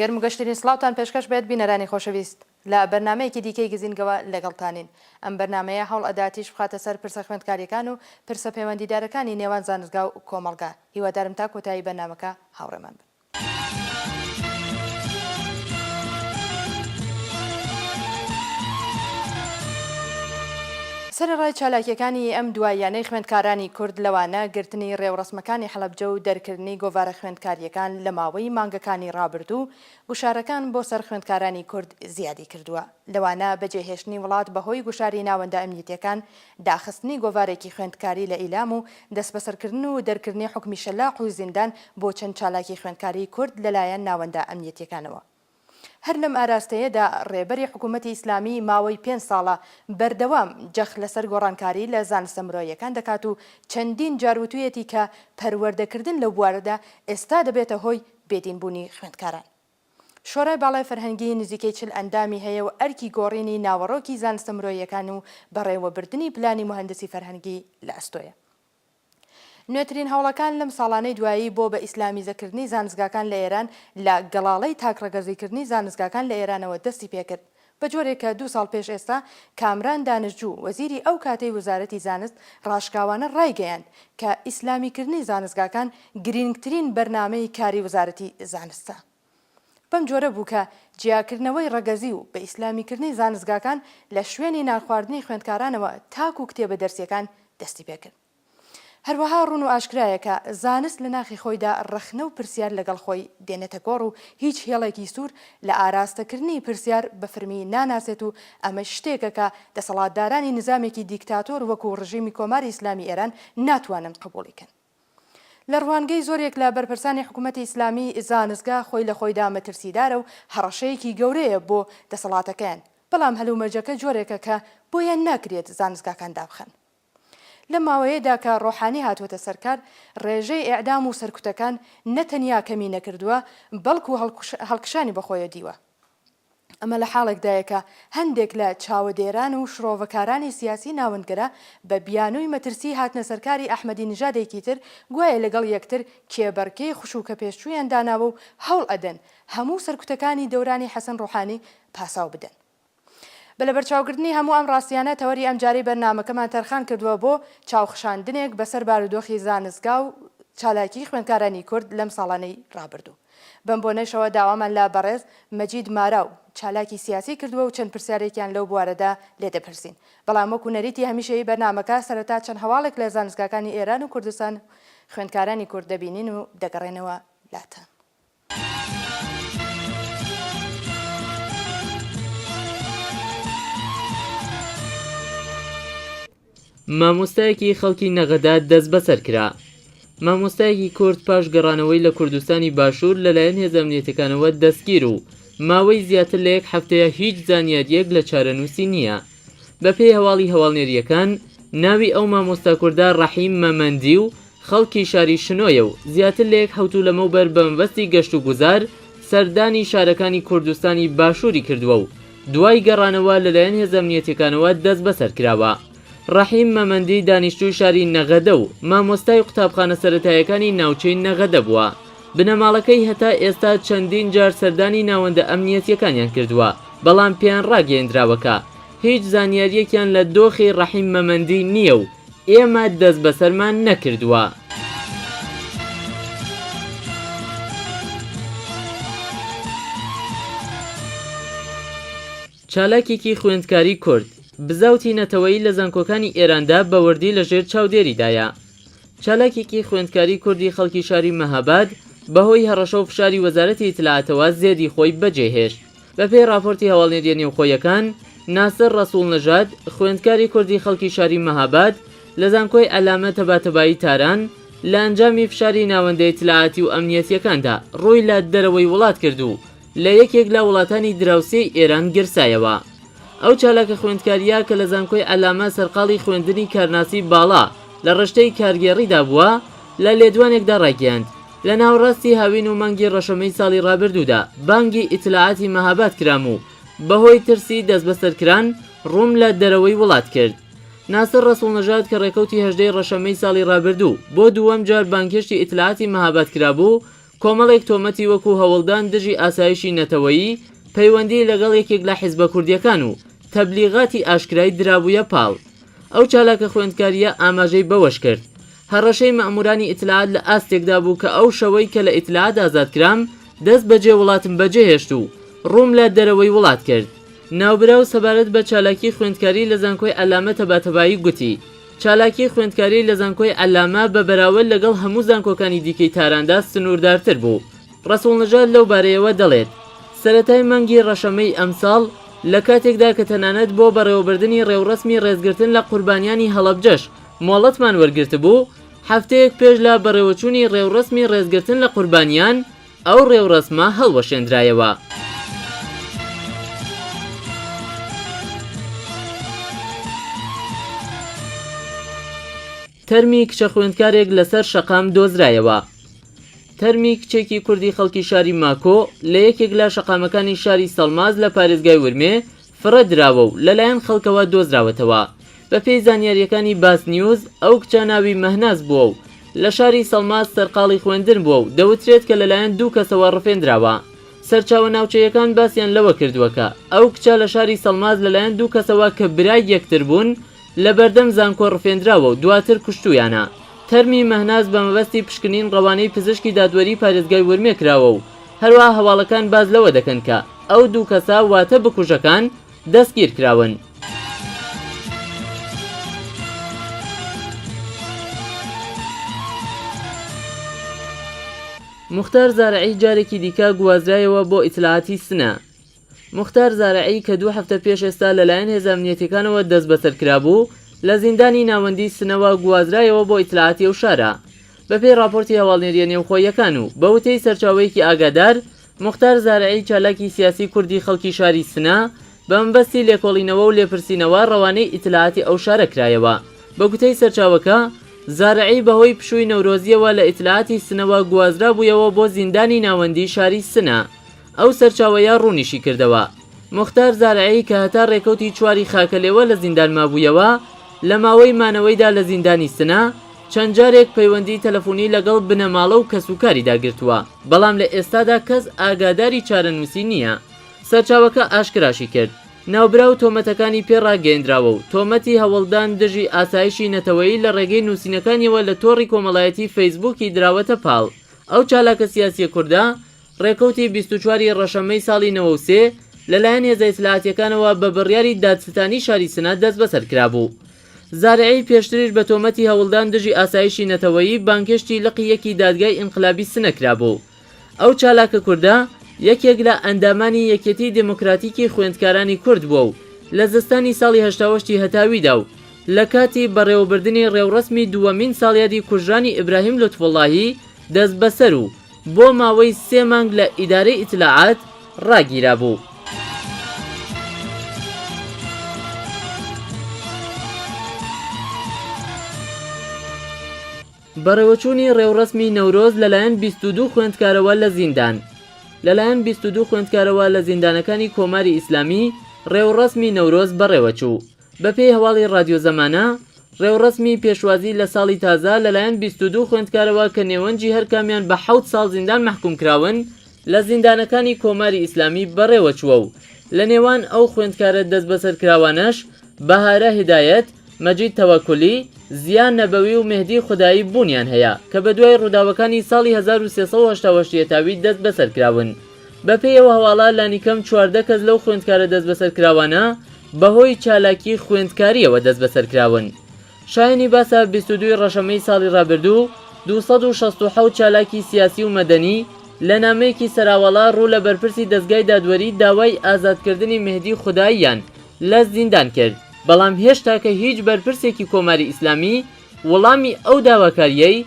گەرم و گەشترین سڵاوتان پێشکەش بێت بینەرانی خۆشەویست لە بەرنامەیەکی دیکەی گزینگەوە لەگەڵتانین. ئەم بەرنامەیە هەوڵ ئەداتیش بخاتە سەر پرسە خوێندکاریەکان و پرسە پەیوەندیدارەکانی نێوان زانستگا و کۆمەڵگا. هیوادارم تا کۆتایی بەرنامەکە هاوڕێمان بن. سەرەڕای چالاکیەکانی ئەم دواییانەی خوێندکارانی کورد لەوانە گرتنی ڕێوڕسمەکانی حەڵەبجە و دەرکردنی گۆڤارە خوێندکاریەکان لە ماوەی مانگەکانی ڕابردوو گوشارەکان بۆ سەر خوێندکارانی کورد زیادی کردووە. لەوانە بەجێهێشتنی وڵات بەهۆی گوشاری ناوەندە ئەمنیەتیەکان، داخستنی گۆڤارێکی خوێندکاری لە ئیلام و دەست بەسەرکردن و دەرکردنی حکمی شەلاق و زیندان بۆ چەند چالاکی خوێندکاری کورد لەلایەن ناوەندە ئەمنیەتیەکانەوە. هەر لەم ئاراستەیەدا ڕێبەری حکوومەتی ئیسلامی ماوەی 5 ساڵە بەردەوام جەخ لەسەر گۆڕانکاری لە زانستە مرۆییەکان دەکات و چەندین جاروتویەتی کە پەروەردەکردن لە بوارەدا ئێستا دەبێتە هۆی بێدینبوونی خوێندکاران. شۆرای باڵای فەرهەنگی نزیکەی 40 ئەندامی هەیە و ئەرکی گۆڕینی ناوەڕۆکی زانستە مرۆییەکان و بەڕێوەبردننی پلانی مهندسی فەرهەنگی لە ئەستۆیە. نوێترین هەوڵەکان لەم ساڵانەی دوایی بۆ بە ئیسلامیزەکردنی زانستگاکان لە ئێران لە گەڵاڵەی تاکڕەگەزیکردنی زانستگاکان لە ئێرانەوە دەستی پێکرد. بە جۆرێک کە 2 ساڵ پێش ئێستا کامران دانشجوو وەزیری ئەو کاتەی وەزارەتی زانست ڕاشکاوانە ڕایگەیاند کە ئیسلامیکردنی زانستگاکان گرنگترین بەرنامەی کاری وەزارەتی زانستە. بەم جۆرە بوو کە جیاکردنەوەی ڕەگەزی و بە ئیسلامیکردنی زانستگاکان لە شوێنی نانخواردنی خوێندکارانەوە تاکو و کتێبە دەرسیەکان دەستی پێکرد. هەروەها ڕوون و ئاشکرایە کە زانست لە ناخی خۆیدا ڕەخنە و پرسیار لەگەڵ خۆی دێنێتە گۆڕ و هیچ هێڵێکی سوور لە ئاراستەکردنی پرسیار بە فرمی ناناسێت و ئەمە شتێکە کە دەسەڵاتدارانی نظامێکی دیکتاتۆر وەکو ڕژیمی کۆماری ئیسلامی ئێران ناتوانن قبوڵیکەن. لە ڕوانگەی زۆرێک لە بەرپرسانی حکوومەتی ئیسلامی زانستگا خۆی لە خۆیدا مەترسیدارە و هەڕەشەیەکی گەورەیە بۆ دەسەڵاتەکەیان، بەڵام هەلومەرجەکە جۆرێکە کە بۆیان ناکرێت زانستگاکان دابخەن. لە ماوەیەدا کە ڕۆحانی هاتووەتە سەرکار، ڕێژەی ئێعدام و سەرکوتەکان نەتەنیا کەمی نەکردووە، بەڵکو هەڵکشانی بەخۆیە دیوە. ئەمە لە حاڵێکدایە کە هەندێک لە چاوەدێران و شڕۆڤەکارانی سیاسی ناوەندگەرە بە بیانووی مەترسی هاتنە سەرکاری ئەحمەدی نژادێکی تر گوایە لەگەڵ یەکتر کێبەرکەی خوشوکە پێشچوویان داناوە و هەوڵ ئەدەن هەموو سەرکوتەکانی دەورانی حەسەن ڕۆحانی پاساو بدەن. بە لە بەرچاوگرتنی هەموو ئەم ڕاستیانە تەوەری ئەمجارەی بەرنامەکەمان تەرخان کردووە بۆ چاوخشاندنێک بەسەر بارودۆخی زانستگا و چالاکی خوێندکارانی کورد لەم ساڵانەی ڕابردوو. بەم بۆنەشەوە داوامان لە بەڕێز مەجید مارا و چالاکی سیاسی کردووە و چەند پرسیارێکیان لەو بوارەدا لێدەپرسین. بەڵام وەکو نەریتی هەمیشەیی بەرنامەکە سەرەتا چەند هەواڵێک لە زانستگاکانی ئێران و کوردستان خوێندکارانی کورد دەبینین و دەگەڕێنەوە لاتە. مامۆستایەکی خەڵکی نەغەداد دەست بەسەر کرا. مامۆستایەکی کورد پاش گەڕانەوەی لە کوردستانی باشوور لەلایەن هێزە ئەمنیەتەکانەوە دەستگیر و ماوەی زیاتر لە 1 هەفتەیە هیچ زانیاریەک لە چارەنووسی نییە. بەپێی هەواڵی هەواڵنێریەکان ناوی ئەو مامۆستا کووردا ڕەحیم مەمەندی و خەڵکی شاری شنۆیە و زیاتر لە 1 هەفتە لەمەوبەر بە مەبەستی گەشت و گوزار سەردانی شارەکانی کوردستانی باشووری کردووە و دوای گەڕانەوە لەلایەن هێزە ئەمنیەتەکانەوە دەست بەسەر کراوە. ڕەحیم مەمەندی دانیشتووی شاری نەغەدە و مامۆستای قوتابخانە سەرەتایەکانی ناوچەی نەغەدە بووە. بنەماڵەکەی هەتا ئێستا چەندین جار سەردانی ناوەندە ئەمنیەتیەکانیان کردووە، بەڵام پێیان ڕاگەیەندراوەکە هیچ زانیاریەکیان لە دۆخی ڕەحیم مەمەندی نییە و ئێمە دەست بەسەرمان نەکردووە. چالاکێکی خوێندکاری کورد بزاوتی نەتەوەیی لە زانکۆکانی ئێراندا بەوردی لەژێر چاودێریدایە. چالاکێکی خوێندکاری کوردی خەڵکی شاری مەهاباد بەهۆی هەڕەشە و فشاری وەزارەتی ئیتلاعاتەوە زێدی خۆی بەجێهێشت. بەپێی راپۆرتی هەواڵنێریە نێوخۆیەکان، ناسر ڕەسوڵ نەژاد خوێندکاری کوردی خەڵکی شاری مەهاباد لە زانکۆی ئەلامە تەباتەبایی تاران لە ئەنجامی فشاری ناوەندە ئیتلاعاتی و ئەمنیەتیەکاندا ڕووی لە دەرەوەی وڵات کرد و لە یەکێک لە وڵاتانی دراوسێی ئێران گرسایەوە. ئەو چالاکە خوێندکاریە کە لە زانکۆی ئەلامە سەرقاڵی خوێندنی کارناسی باڵا لە ڕشتەی کارگێڕیدا بووە لە لێدوانێکدا ڕاگەیاند. لە ناوڕاستی هاوین و مانگی ڕەشەمەی ساڵی ڕابردوودا بانگی ئیتلاعاتی مەهاباد کرام و بەهۆی ترسی دەست بەسەرکران ڕووم لە دەرەوەی وڵات کرد. ناسر ڕەسوڵ نەژاد کە ڕێکەوتی 18 ڕەشەمەی ساڵی ڕابردوو بۆ دووەم جار بانگهێشتی ئیتلاعاتی مەهاباد کرابوو، کۆمەڵێک تۆمەتی وەکو هەوڵدان دژی ئاسایشی نەتەوەیی پەیوەندی لەگەڵ یەکێک لە حیزبە کوردیەکان و تەبلیغاتی ئاشکرای درابوویە پاڵ. ئەو چالاکە خوێندکاریە ئاماژەی بەوەش کرد هەڕەشەی مەئمورانی ئیتلاعات لە ئاستێکدا بوو کە ئەو شەوەی کە لە ئیتلاعات ئازادکرام دەست بەجێ وڵاتم بەجێهێشت و ڕووم لە دەرەوەی وڵات کرد. ناوبراو سەبارەت بە چالاکی خوێندکاری لە زانکۆی ئەلامە تەباتەبایی گوتی چالاکی خوێندکاری لە زانکۆی ئەلامە بە بەراورد لەگەڵ هەموو زانکۆکانی دیکەی تاراندا سنووردارتر بوو. ڕەسوڵنژاد لەو بارەیەوە دەڵێت سەرەتای مانگی ڕەشەمەی ئەمساڵ لە کاتێکدا کە تەنانەت بۆ بەڕێوەبردننی ڕێوڕسمی ڕێزگرتن لە قوربانیانی هەڵەبجەش مۆڵەتمان وەرگرت بوو، هەفتەیەک پێش لە بەڕێوەچوونی ڕێوڕسمی ڕێزگرتن لە قوربانیان ئەو ڕێوڕسمە هەڵوەشێنرایەوە. تەرمی کچە خوێندکارێک لەسەر شەقام دۆزرایەوە. تەرمی کچێکی کوردی خەڵکی شاری ماکۆ لە یەکێک لە شەقامەکانی شاری سەڵماز لە پارێزگای ورمێ فرە دراوە و لەلایەن خەڵکەوە دۆزراوەتەوە. بە پێی زانیاریەکانی باس نیوز ئەو کچە ناوی مەهناز بووە و لە شاری سەڵماز سەرقاڵی خوێندن بووە و دەوترێت کە لەلایەن دوو کەسەوە ڕفێنراوە. سەرچاوە ناوچەیەکان باسییان لەوە کردووەکە ئەو کچە لە شاری سەڵماز لەلایەن دوو کەسەوە کە برای یەکتر بوون لە بەردەم زانکۆ ڕفێنراوە و دواتر کوشتویانە. تەرمی مەهناز بە مەبەستی پشکنین ڕەوانەی پزیشکی دادوەری پارێزگای ورمێ کراوە و هەروە هەواڵەکان باز لەوە دەکەن کە ئەو دوو کەسا واتە بکوژەکان دەستگیر کراون. مختار زارعی جارێکی دیکە گوازرایەوە بۆ ئیتلاعاتی سنە. مختار زارعی کە 2 هەفتە پێش ئێستا لەلایەن هێزە ئەمنیەتیەکانەوە دەست بەسەر کرابوو لە زیندانی ناوەندی سنەوە گوازرایەوە بۆ ئیتلاعاتی ئەو شارە. بەپێی راپۆرتی هەواڵنێریە نێوخۆیەکان و بە وتەی سەرچاوەیەکی ئاگادار مختار زارعی چالاکی سیاسی کوردی خەڵکی شاری سنە بە مەبەستی لێکۆڵینەوە و لێپرسینەوە ڕەوانەی ئیتلاعاتی ئەو شارە کرایەوە. بە گوتەی سەرچاوەکە زارعی بەهۆی پشووی نەورۆزیەوە لە ئیتلاعاتی سنەوە گوازرا بوویەوە بۆ زیندانی ناوەندی شاری سنە. ئەو سەرچاوەیە ڕوونیشی کردەوە. مختار زارعی کە هەتا ڕێکەوتی چواری خاکەلێوە لە زیندان مابوویەوە لە ماوەی مانەوەیدا لە زیندانی سنە چەند جارێک پەیوەندی تەلەفۆنی لەگەڵ بنەماڵە و کەسوکاری داگرتووە، بەڵام لە ئێستادا کەس ئاگاداری چارەنووسی نییە. سەرچاوەکە ئاشکراشی کرد ناوبراو تۆمەتەکانی پێڕاگەیەندراوە و تۆمەتی هەوڵدان دژی ئاسایشی نەتەوەیی لە ڕێگەی نووسینەکانیەوە لە تۆڕی کۆمەڵایەتی فەیسبووکی دراوەتە پاڵ. ئەو چالاکە سیاسیە کووردە ڕێکەوتی 24 ڕەشەمەی ساڵی 93 لەلایەن هێزە ئیتلاعاتیەکانەوە بە بڕیاری دادستانی شاری سنە دەست بەسەر کرابوو. زارعی پێشتریش بە تۆمەتی هەوڵدان دژی ئاسایشی نەتەوەیی بانکشتی لقی یەکی دادگای ئینقلابی سنە کرابوو. ئەو چالاکە کووردە یەکێک لە ئەندامانی یەکێتی دموکراتیکی خوێندکارانی کورد بووە و لە زستانی ساڵی 1970 هەتاویدا و لە کاتی بەڕێوەبردنی ڕێوڕسمی دووەمین ساڵیادی کوژرانی ئیبراهیم لوتفوڵاهی دەست بەسەر و بۆ ماوەی 3 مانگ لە ئیدارەی ئیتلاعات ڕاگیرا بوو. بەڕێوەچوونی ڕێوڕسمی نەورۆز لەلایەن 22 خوێندکارەوە لە زیندان. لەلایەن 22 خوێندکارەوە لە زیندانەکانی کۆماری ئیسلامی ڕێوڕسمی نەورۆز بەڕێوەچوو. بەپێی هەواڵی رادیۆ زەمانە ڕێوڕسمی پێشوازی لە ساڵی تازە لەلایەن 22 خوێندکارەوە کە نێوەنجی هەر کامیان بە 7 ساڵ زیندان مەحکوم کراون لە زیندانەکانی کۆماری ئیسلامی بەڕێوەچووە و لە نێوان ئەو خوێندکارە دەست بەسەر کراوانەش بەهارە هیدایەت، مەجید تەوەکولی، زیان نەبەوی و مهدی خودایی بوونیان هەیە کە بە دوای ڕووداوەکانی ساڵی 1380 تاوی دەست بەسەر کراون. بەپێیەوە هەواڵە لانیکەم 14 کەس لەو خوێندکارە دەست بەسەر کراوانە بەهۆی چالاکی خوێندکاریەوە دەست بەسەر کراون. شایانی باسە 22 ڕەشەمەی ساڵی ڕابردوو 267 چالاکی سیاسی و مەدەنی لە نامەیەکی سەراوەڵا ڕوو لە بەرپرسی دەستگای دادوەری داوای ئازادکردنی مهدی خوداییان لە زیندان کرد، بەڵام هێشتا کە هیچ بەرپرسێکی کۆماری ئیسلامی وەڵامی ئەو داواکاریەی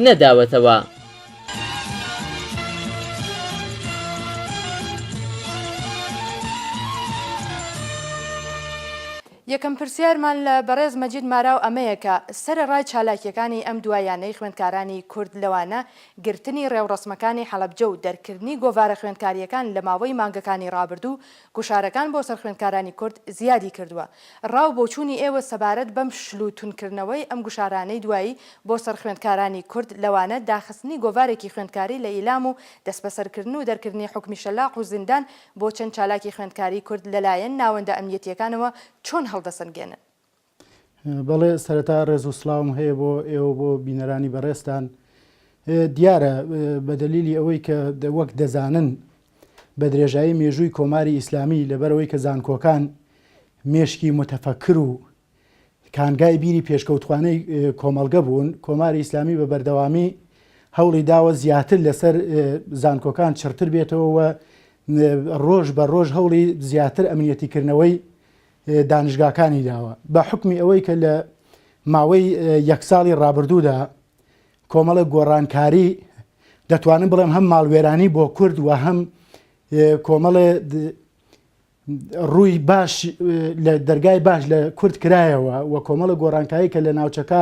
نەداوەتەوە. یەکەم پرسیارمان لە بەڕێز مەجید ماراو ئەمەیە کە سەرەڕای چالاکیەکانی ئەم دوایانەی خوێندکارانی کورد لەوانە گرتنی ڕێوڕسمەکانی حەڵەبجە و دەرکردنی گۆڤارە خوێندکاریەکان لە ماوەی مانگەکانی ڕابردوو گوشارەکان بۆ سەر خوێندکارانی کورد زیادی کردووە. ڕاو بۆچوونی ئێوە سەبارەت بەم شلوتونکردنەوەی ئەم گوشارانەی دوایی بۆ سەر خوێندکارانی کورد لەوانە داخستنی گۆڤارێکی خوێندکاری لە ئیلام و دەستبەسەرکردن و دەرکردنی حکمی شەلاق و زیندان بۆ چەند چالاکی خوێندکاری کورد لەلایەن ناوەندە ئەمنیەتیەکانەوە چۆن هەڵدەسەنگێنن؟ بەڵێ سەرەتا ڕێز و سڵاوم هەیە بۆ ئێوە بۆ بینەرانی بەڕێستان. دیارە بە دەلیلی ئەوەی کە وەک دەزانن بە درێژایی مێژووی کۆماری ئیسلامی لەبەرەوەی کە زانکۆکان مێشکی متەفەکر و کانگای بیری پێشکەوتوانەی کۆمەڵگە بوون، کۆماری ئیسلامی بە بەردەوامی هەوڵی داوە زیاتر لەسەر زانکۆکان چرتر بێتەوە، ڕۆژ بە ڕۆژ هەوڵی زیاتر ئەمنیەتیکردنەوەی دانیشگاکانی داوە. بە حکمی ئەوەی کە لە ماوەی یەک ساڵی ڕابردوودا کۆمەڵە گۆڕانکاری دەتوانم بڵێم هەم ماڵوێرانی بۆ کورد و هەم کۆمەڵە ڕووی باش لە دەرگای باش لە کورد کرایەوە و کۆمەڵە گۆڕانکاری کە لە ناوچەکە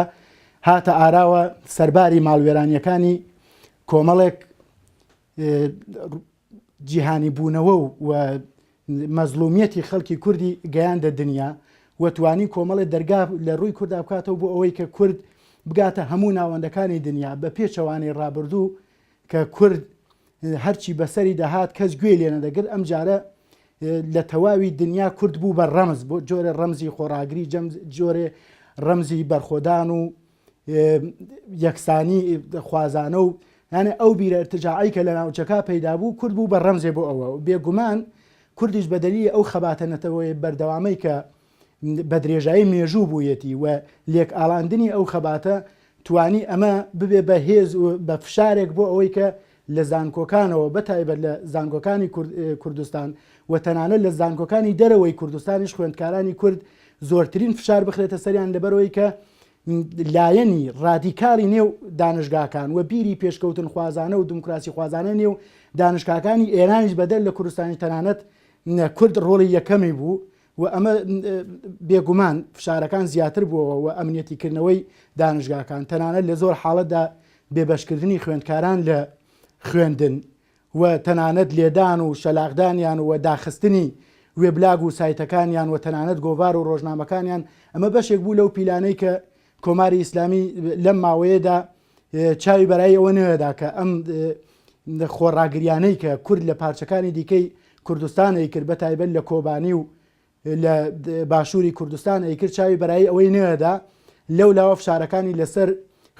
هاتە ئاراوە سەرباری ماڵوێرانیەکانی کۆمەڵێک جیهانی بوونەوە و مەزلومیەتی خەڵکی کوردی گەیاندە دنیا و توانی کۆمەڵی دەرگا لە ڕووی کووردا بکاتەوە بۆ ئەوەی کە کورد بگاتە هەموو ناوەندەکانی دنیا بە پێچەوانی ڕابردوو کە کورد هەرچی بەسەری دەهات کەس گوێ لێ نەدەگرت. ئەم جارە لە تەواوی دنیا کورد بوو بە ڕەمز بۆ جۆرە ڕەمزی خۆراگری جۆرێ ڕەمزی بەرخۆدان و یەکسانی خوازانە و یانە ئەو بیرە ارتجاعی کە لە ناوچەکە پەیدا بوو کورد بوو بە ڕەمزێ بۆ ئەوە و بێگومان کوردیش بەدەلی ئەو خەباتەنەتەوەی بەردەوامەی کە بە درێژایی مێژوو بوویەتی و لێک ئاڵاندنی ئەو خەباتە توانی ئەمە ببێ بە هێز و بە فشارێک بۆ ئەوەی کە لە زانکۆکانەوە بەتایبەت لە زانکۆکانی کوردستان و تەنانەت لە زانکۆکانی دەرەوەی کوردستانیش خوێندکارانی کورد زۆرترین فشار بخرێتە سەریان لەبەرەوەی کە لایەنی ڕادیکاڵی نێو دانشگاکان و بیری پێشکەوتن خوازانە و دموکراسی خوازانە نێو دانشگاکانی ئێرانیش بەدەر لە کوردستانی تەنانەت کورد ڕۆڵی یەکەمی بوو و ئەمە بێگومان فشارەکان زیاتر بووەوە و ئەمنیەتیکردنەوەی دانشگاکان تەنانەت لە زۆر حاڵەتدا بێبەشکردنی خوێندکاران لە خوێندن و تەنانەت لێدان و شەلاقدانیان و داخستنی وێبلاگ و سایتەکانیان و تەنانەت گۆڤار و ڕۆژنامەکانیان ئەمە بەشێک بوو لەو پیلانەی کە کۆماری ئیسلامی لەم ماوەیەدا چاوی بەرای ئەوە نوێدا کە ئەم خۆڕاگریانەی کە کورد لە پارچەکانی دیکەی کوردستان ئەیکرد بەتایبەت لە کۆبانی و لە باشووری کوردستان ئەیکرد چاوی بەرایی ئەوەی نوێدا لەو لاوە فشارەکانی لەسەر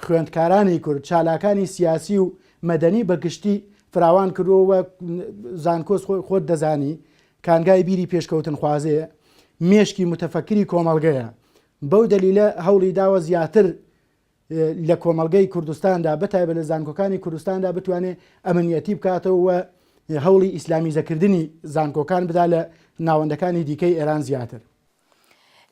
خوێندکارانی کورد چالاکانی سیاسی و مەدەنی بەگشتی فراوان کردووە. زانکۆس خۆت دەزانی کانگای بیری پێشکەوتن خوازەیە مێشکی متەفەکری کۆمەڵگەیە، بەو دەلیلە هەوڵی داوە زیاتر لە کۆمەڵگەی کوردستاندا بەتایبەت لە زانکۆکانی کوردستاندا بتوانێت ئەمنیەتی بکاتەوە و هەوڵی ئیسلامیزەکردنی زانکۆکان بدا لە ناوەندەکانی دیکەی ئێران زیاتر.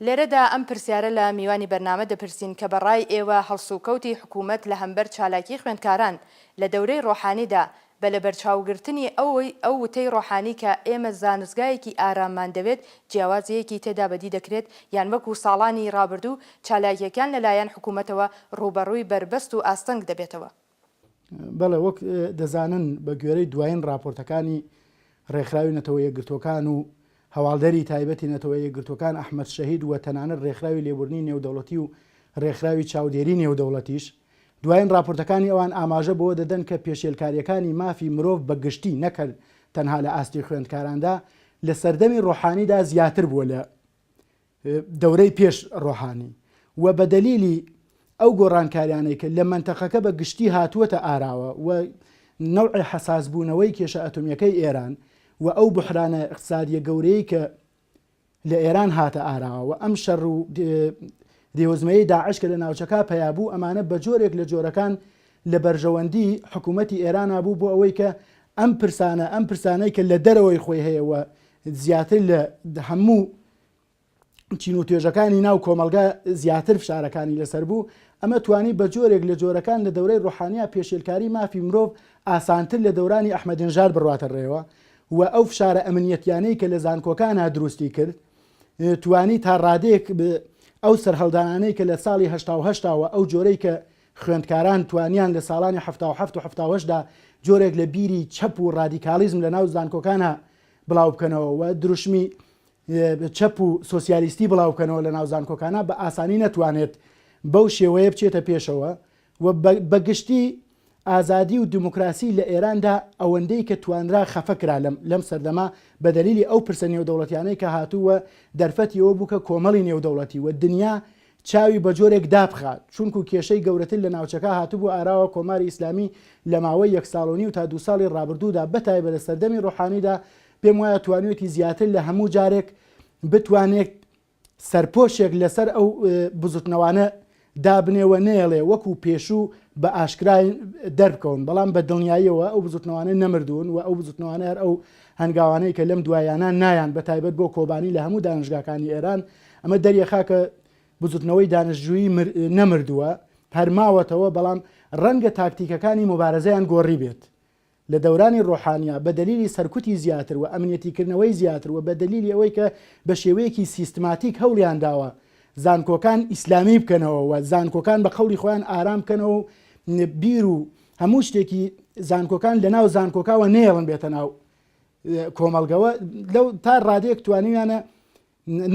لێرەدا ئەم پرسیارە لە میوانی بەرنامە دەپرسین کە بەڕای ئێوە هەڵسوکەوتی حکوومەت لە هەمبەر چالاکی خوێندکاران لە دەورەی ڕۆحانیدا بە لە بەرچاوگرتنی ئەو وتەی ڕۆحانی کە ئێمە زانستگایەکی ئارامان دەوێت جیاوازیەکی تێدا بەدی دەکرێت یان وەکو ساڵانی ڕابردوو چالاکیەکان لەلایەن حکوومەتەوە ڕوبەڕووی بربەست و ئاستەنگ دەبێتەوە؟ بەڵێ وەک دەزانن بە گوێرەی دوایین راپۆرتەکانی ڕێکخراوی نەتەوە یەکگرتوەکان و هەواڵدەری تایبەتی نەتەوە یەکگرتوەکان ئەحمەد شەهید و تەنانەت ڕێکخراوی لێبوردنی نێودەوڵەتی و ڕێکخراوی چاودێری نێودەوڵەتیش دوایین راپۆرتەکانی ئەوان ئاماژە بەوە دەدەن کە پێشێلکاریەکانی مافی مرۆڤ بەگشتی نەکرد تەنها لە ئاستی خوێندکاراندا لە سەردەمی ڕۆحانیدا زیاتر بووە لە دەورەی پێش ڕۆحانی و بە دەلیلی ئەو گۆڕانکاریانەی کە لە منتەقەکە بە گشتی هاتووەتە ئاراوە و نەوعی حەساسبوونەوەی کێشە ئەتۆمیەکەی ئێران و ئەو بحرانە اقتصادیە گەورەی کە لە ئێران هاتە ئاراوە و ئەم شەڕ و دێوزمەی داعش کە لە ناوچەکە پەیابوو ئەمانە بە جۆرێک لە جۆرەکان لە بەرژەوەندی حکوومەتی ئێران بوو بۆ ئەوەی کە ئەم پرسانەی کە لە دەرەوەی خۆی هەیەوە زیاتر لە هەموو چین و توێژەکانی ناو کۆمەلگا زیاتر فشارەکانی لەسەر بوو ئەمە توانی بە جۆرێک لە جۆرەکان لە دەورەی ڕۆحانیا پێشێلکاری مافی مرۆڤ ئاسانتر لە دەورانی ئەحمەدینژاد بڕواتە ڕێوە و ئەو فشارە ئەمنیەتیانەی کە لە زانکۆکانە دروستی کرد توانی تا ڕادەیەک ئەو سەرهەڵدانانەی کە لە ساڵی هەشتاوە ئەو جۆرەی کە خوێندکاران توانیان لە ساڵانی ه دا جۆرێک لە بیری چەپ و ڕادیکالیزم لە ناو زانکۆکانە بڵاو بکەنەوە و دروشمی چەپ و سۆسیالیستی بڵاو بکەنەوە لە ناو زانکۆکانە بە ئاسانی نەتوانێت بەو شێوەیە بچێتە پێشەوە و بەگشتی ئازادی و دموکراسی لە ئێراندا ئەوەندەی کە توانرا خەفەکرا لەم سەردەما بە دەلیلی ئەو پرسە نێودەوڵەتیانەی کە هاتووە دەرفەتی ئەوە بووکە کۆمەڵی نێودەوڵەتی و دنیا چاوی بە جۆرێک دابخات چونکو کێشەی گەورەتر لە ناوچەکە هاتوو بۆ ئاراوە کۆماری ئیسلامی لە ماوەی 1 ساڵ و تا 2 ساڵی ڕابردوودا بەتایبەت لە سەردەمی ڕۆحانیدا پێم وایە توانوێتی زیاتر لە هەموو جارێک بتوانێت سەرپۆشێک لەسەر ئەو بزوتنەوانە دابنێوە نێڵێ وەکو پێشوو بە ئاشکرای دەربکەون بەڵام بە دڵنیاییەوە ئەو بزوتنەوانە نەمردوون و ئەو بزوتنەوانە هەر ئەو هەنگاوانەی کە لەم دوایانە نایان بەتایبەت بۆ کۆبانی لە هەموو دانیشگاکانی ئێران ئەمە دەریەخا کە بزوتنەوەی دانیشتجویی نەمردووە هەرماوەتەوە بەڵام ڕەنگە تاکتیکەکانی مبارزەیان گۆڕی بێت لە دەورانی ڕۆحانیا بە دەلیلی سەرکوتی زیاتر و ئەمنیەتیکردنەوەی زیاتر و بە دەلیلی ئەوەی کە بە شێوەیەکی سیستماتیک هەوڵیان داوە زانکۆکان ئیسلامی بکەنەوە و زانکۆکان بە قەولی خۆیان ئارام بکەنەوە بیر و هەموو شتێکی زانکۆکان لە ناو زانکۆکاوە نێڵن بێتە ناو کۆمەڵگەوە لەو تا ڕادەیەک توانیانە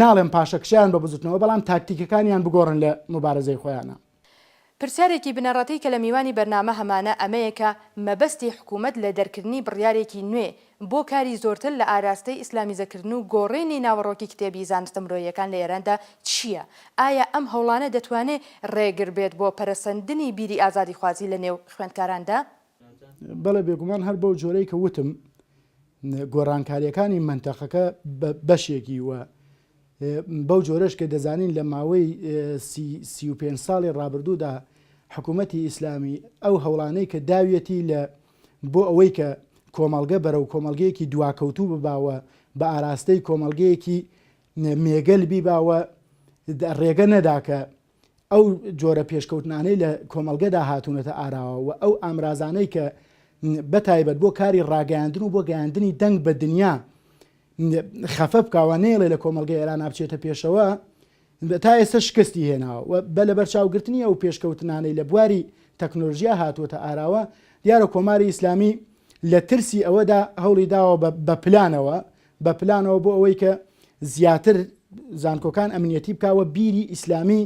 ناڵێن پاشەکشیان بە بزوتنەوە بەڵام تاکتیکەکانیان بگۆڕن لە مبارزەی خۆیانە. پرسیارێکی بنەڕەتی کە لە میوانی بەرنامە هەمانە ئەمەیە کە مەبەستی حکوومەت لە دەرکردنی بڕیارێکی نوێ بۆ کاری زۆرتر لە ئاراستەی ئیسلامیزەکردن و گۆڕینی ناوەڕۆکی کتێبی زانستە مرۆییەکان لە ئێراندا چییە؟ ئایا ئەم هەوڵانە دەتوانێت ڕێگر بێت بۆ پەرەسەندنی بیری ئازادی خوازی لە نێو خوێندکاراندا؟ بەڵێ بێگومان هەر بەو جۆرەی کە وتم گۆڕانکاریەکانی منتەقەکە بەشێکی وە بەو جۆرەش کە دەزانین لە ماوەی 35 ساڵی ڕابردوودا حکوومەتی ئیسلامی ئەو هەوڵانەی کە داویەتی لە بۆ ئەوەی کە کۆمەڵگە بەرەو کۆمەڵگەیەکی دواکەوتوو بباوە بە ئاراستەی کۆمەڵگەیەکی مێگەل بیباوە ڕێگە نەداکە ئەو جۆرە پێشکەوتنانەی لە کۆمەڵگەدا هاتوونەتە ئاراوە و ئەو ئامرازانەی کە بەتایبەت بۆ کاری ڕاگەیاندن و بۆ گەیاندنی دەنگ بە دنیا خەفە بکاوە نێڵێ لە کۆمەڵگەی ئێران بچێتە پێشەوە تا ئێستا شکستی هێناوە و بە لە بەرچاوگرتنی ئەو پێشکەوتنانەی لە بواری تەکنۆلژیا هاتووەتە ئاراوە دیارە کۆماری ئیسلامی لە ترسی ئەوەدا هەوڵی داوە بە پلانەوە بۆ ئەوەی کە زیاتر زانکۆکان ئەمنیەتی بکاوە بیری ئیسلامی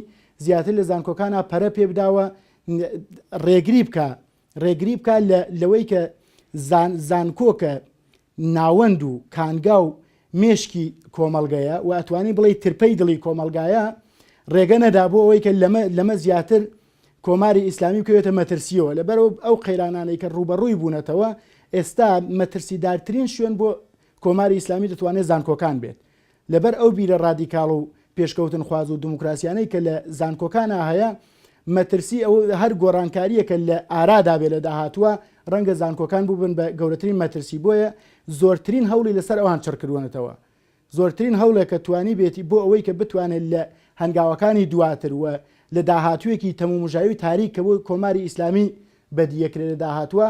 زیاتر لە زانکۆکانە پەرە پێ بداوە ڕێگری بکە لەوەی کە زانکۆکە ناوەند و کانگا و مێشکی کۆمەڵگەیە و ئەتوانی بڵێ ترپەی دڵی کۆمەلگایە ڕێگە نەدا بۆ ئەوەی کە لەمە زیاتر کۆماری ئیسلامی بکەوێتە مەترسیەوە لەبەرەوە ئەو قەیرانانەی کە ڕوبەڕووی بوونەتەوە ئێستا مەترسیدارترین شوێن بۆ کۆماری ئیسلامی دەتوانێت زانکۆکان بێت لەبەر ئەو بیرە ڕادیکاڵ و پێشکەوتن خواز و دموکراسیانەی کە لە زانکۆکانە هەیە مەترسی ئەو هەر گۆڕانکاریەکە لە ئارادا بێ لە داهاتووە ڕەنگە زانکۆکان بووبن بە گەورەترین مەترسی بۆیە زۆرترین هەوڵی لەسەر ئەوان چڕکردوونەتەوە زۆرترین هەوڵێک کە توانی بێتی بۆ ئەوەی کە بتوانێت لە هەنگاوەکانی دواتر وە لە داهاتوویەکی تەمومژاوی تاریک کە بۆ کۆماری ئیسلامی بەدیەکرێت لە داهاتووە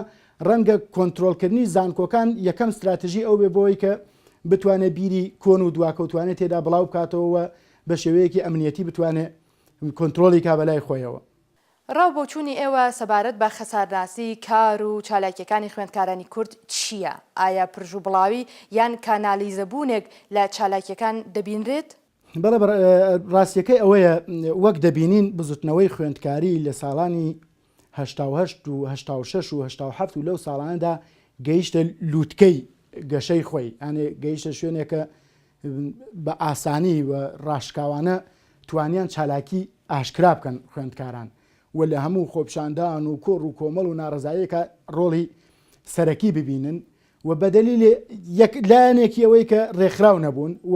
ڕەنگە کۆنتترۆلکردنی زانکۆکان یەکەم استراتژی ئەو بێ بۆی کە بتوانێت بیری کۆن و دواکەوتوانێت تێدا بڵاو بکاتەوە بە شێوەیەکی ئەمنیەتی بتوانێت کۆنتترۆلی کا بەلای خۆیەوە. ڕاو بۆچوونی ئێوە سەبارەت بە خەسارناسی کار و چالاکیەکانی خوێندکارانی کورد چییە؟ ئایا پرژ و بڵاوی یان کانالیزەبوونێک لە چالاکیەکان دەبینرێت؟ بەڵێ ڕاستیەکەی ئەوەیە وەک دەبینین بزوتنەوەی خوێندکاری لە ساڵانی 1970 و 1986 و 1970 و لەو ساڵانەدا گەیشتە لووتکەی گەشەی خۆی ئەنێ گەیشتە شوێنێکە بە ئاسانی و ڕاشکاوانە توانیان چالاکی ئاشکرا بکەن خوێندکاران و لە هەموو خۆپشاندان و کۆڕ و کۆمەڵ و ناڕزاییەکە ڕۆڵی سەرەکی ببینن و بەدەلیل لایەنێکی ئەوەی کە ڕێکخراو نەبوون و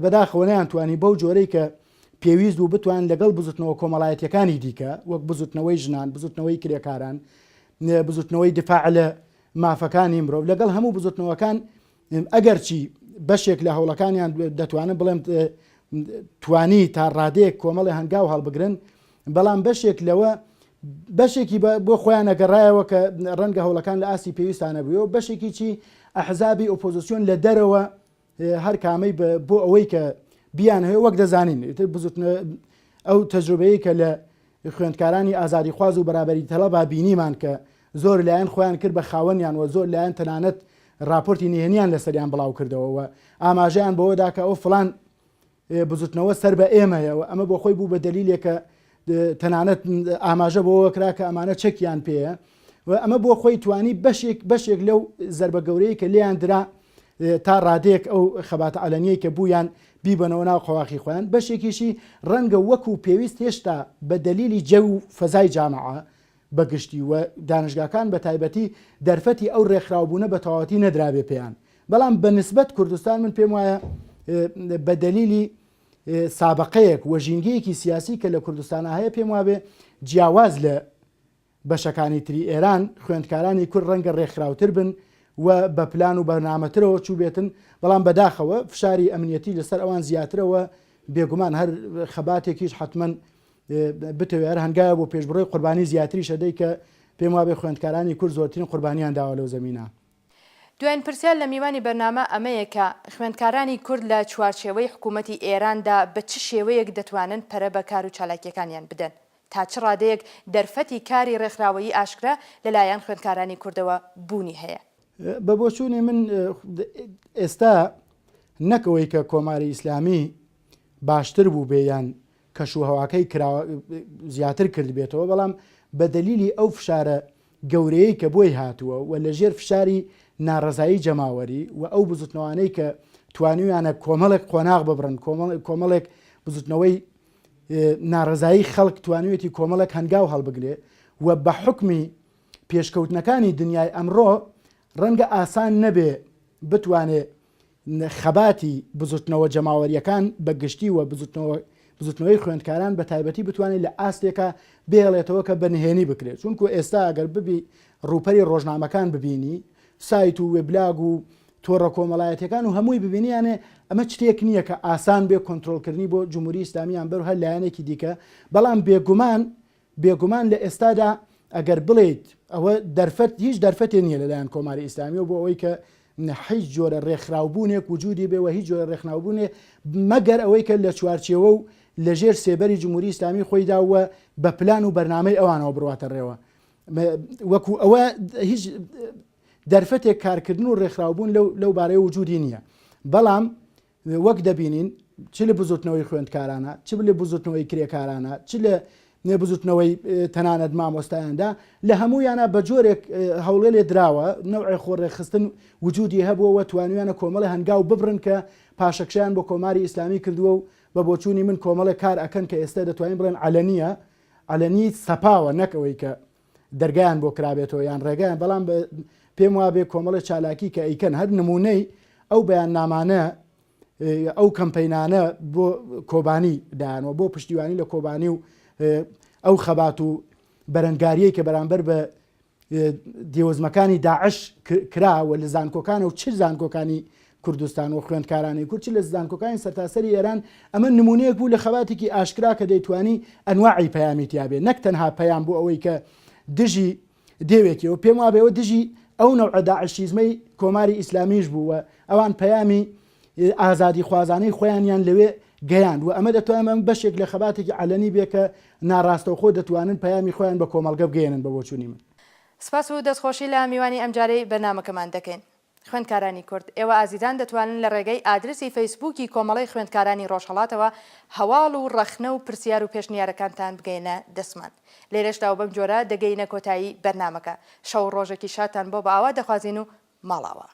بەداخەوە نەیانتوانی بەو جۆرەی کە پێویست و بتوان لەگەڵ بزوتنەوە کۆمەڵایەتەکانی دیکە وەک بزوتنەوەی ژنان بزوتنەوەی کرێکاران بزوتنەوەی دفاع لە مافەکانی مرۆڤ لەگەڵ هەموو بزوتنەوەکان ئەگەرچی بەشێک لە هەوڵەکانیان دەتوانن بڵێم توانی تا ڕادەیەک کۆمەڵی هەنگاو هەڵبگرن بەڵام بەشێک لەوە بەشێکی بۆ خۆیان نەگەڕایەوە کە ڕەنگە هەوڵەکان لە ئاسی پێویستانە بووەوە بەشێکی چی ئەحزابی ئۆپۆزیسیۆن لە دەرەوە هەر کامەی بۆ ئەوەی کە بیان هەیە وەک دەزانین بزوتنە ئەو تەجروبەیە کە لە خوێندکارانی ئازادی خواز و بەرابەری تەلەبا بینیمان کە زۆر لایەن خۆیان کرد بە خاوەنیان و زۆر لایەن تەنانەت راپۆرتی نهێنیان لەسەریان بڵاو کردەوە و ئاماژەیان بەوەدا کە ئەو فڵان بزوتنەوە سەر بە ئێمەیەوە ئەمە بۆ خۆی بوو بە دەلیلێکە تەنانەت ئاماژە بۆەوە کرا کە ئەمانە چەکیان پێەیە و ئەمە بۆ خۆی توانی بەشێک لەو زەربە گەورەی کە لێیان درا تا ڕادێک ئەو خەباتە ئەلەنیەی کە بوویان بیبنەوە ناو خەواخی خۆیان بەشێکیشی ڕەنگە وەکو پێویست هێشتا بە دەلیلی جە و فەزای جامعە بەگشتی و دانیشگاکان بە تایبەتی دەرفەتی ئەو ڕێکخراوبوونە بە تەواوەتی نەدرابێ پێیان بەڵام بە نسبەت کوردستان من پێم وایە بە دەلیلی سابقەیەک وەژینگەیەکی سیاسی کە لە کوردستانە هەیە پێم وابێ جیاواز لە بەشەکانی تری ئێران خوێندکارانی کورد ڕەنگە ڕێکخراوتر بن و بە پلان و بەرنامەترەوە چوو بێتن بەڵام بەداخەوە فشاری ئەمنیەتی لەسەر ئەوان زیاترەوە بێگومان هەر خەباتێکیش حتمما بتەوێت هەنگایە بۆ پێشبڕۆی قوربانی زیاتری شەدەی کە پێم وابێ خوێندکارانی کورد زۆرترین قوربانیان داوە لەو زەمینە. دوایین پرسیار لە میوانی بەرنامە ئەمەیە کە خوێندکارانی کورد لە چوارچێوەی حکوومەتی ئێراندا بە چ شێوەیەک دەتوانن پەرە بە کار و چالاکیەکانیان بدەن تا چ ڕادەیەک دەرفەتی کاری ڕێکخراوەیی ئاشکرا لەلایەن خوێندکارانی کوردەوە بوونی هەیە. بە بۆچوونی من ئێستا نەکەوەی کە کۆماری ئیسلامی باشتر بوو بێیان کەشوهەواکەی زیاتر کرد بێتەوە بەڵام بە دەلیلی ئەو فشارە گەورەیەی کە بۆی هاتووە و لەژێر فشاری ناڕزایی جەماوەری و ئەو بزوتنەوانەی کە توانیویانە کۆمەڵێک قۆناغ ببرن کۆمەڵێک بزوتنەوەی ناڕزایی خەڵک توانوێتی کۆمەڵێک هەنگاو هەڵبگرێ و بە حکمی پێشکەوتنەکانی دنیای ئەمڕۆ ڕەنگە ئاسان نەبێ بتوانێت خەباتی بزوتنەوە جەماوەریەکان بەگشتی و بزوتنەوەی خوێندکاران بە تایبەتی بتوانێت لە ئاستێکە بێڵێتەوە کە بەنهێنی بکرێت چونکو ئێستا ئەگەر ببی ڕووپەری ڕۆژنامەکان ببینی سایت و وێبلاگ و تۆڕە کۆمەڵایەتەکان و هەمووی ببینیانێ ئەمە شتێک نییە کە ئاسان بێ کۆنتترۆلکردنی بۆ جمهوری ئیسلامیان بەر هەر لایەنێکی دیکە بەڵام بێگومان لە ئێستادا ئەگەر بڵێیت ئەوە هیچ دەرفەتێ نییە لەلایەن کۆماری ئیسلامی و بۆ ئەوەی کە هیچ جۆرە ڕێکخراوبوونێک وجودی بێ و هیچ جۆرە ڕێکخراوبوونێ مەگەر ئەوەی کە لە چوارچێوە و لەژێر سێبەری جمهوری ئیسلامی خۆیدا وە بە پلان و بەرنامەی ئەوانەوە بڕواتە ڕێوە وەکو ئەوە هیچ دەرفەتێک کارکردن و ڕێکخراوبوون لەو بارەیە وجودی نییە بەڵام وەک دەبینین چ لە بزوتنەوەی خوێندکارانە چ لە بزوتنەوەی کرێکارانە چ لە نێبزوتنەوەی تەنانەت مامۆستایاندا لە هەموویانە بە جۆرێک هەوڵێ لێ دراوە نەوعی خۆڕێخستن وجودی هەبووەوە توانویانە کۆمەڵی هەنگاو ببرن کە پاشەکشیان بۆ کۆماری ئیسلامی کردووە و بە بۆچوونی من کۆمەڵی کار ئەکەن کە ئێستا دەتوانین بڵێن علەنی سەپاوە نەکەوەی کە دەرگایان بۆ کرابێتەوە یان ڕێگایان بەڵام پێم وابێ کۆمەڵی چالاکی کە ئەیکەن هەر نمونەی ئەو بەیان نامانە ئەو کەمپەینانە بۆ کۆبانی دایانەوە بۆ پشتیوانی لە کۆبانی و ئەو خەبات و بەرەنگاریەی کە بەرامبەر بە دیوەزمەکانی داعش کراوە لە زانکۆکانە و چ زانکۆکانی کوردستان و خوێندکارانی کورچی لە زانکۆکانی سەرتاسەری ئێران ئەمە نمونەیەک بوو لە خەباتێکی ئاشکرا کە دەیتوانی ئەنواعی پەیامی تیابێ نەک تەنها پەیام بوو ئەوەی کە دژی دێوێکیەوە پێم وابێەوە دژی ئەو نەوعە داعشیزمەی کۆماری ئیسلامیش بووە ئەوان پەیامی ئازادی خوازانەی خۆیانیان لەوێ گەیاند و ئەمە دەتوانم بەشێک لە خەباتێکی علەنی بێ کە ناڕاستەوخۆ دەتوانن پەیامی خۆیان بە کۆمەڵگە بگەێنن بە بۆچوونی من. سپاس و دەستخۆشی لە میوانی ئەمجارەی بەرنامەکەمان دەکەین. خوێندکارانی کورد ئێوە ئازیزان دەتوانن لە ڕێگەی ئادرسی فەیسبووکی کۆمەڵی خوێندکارانی ڕۆژهەڵاتەوە هەواڵ و ڕەخنە و پرسیار و پێشنیارەکانتان بگەینە دەسمان. لێرەشدا و بەم جۆرە دەگەینە کۆتایی بەرنامەکە. شەو ڕۆژێکی شاتان بۆ بە ئاوا دەخوازین و ماڵاوە.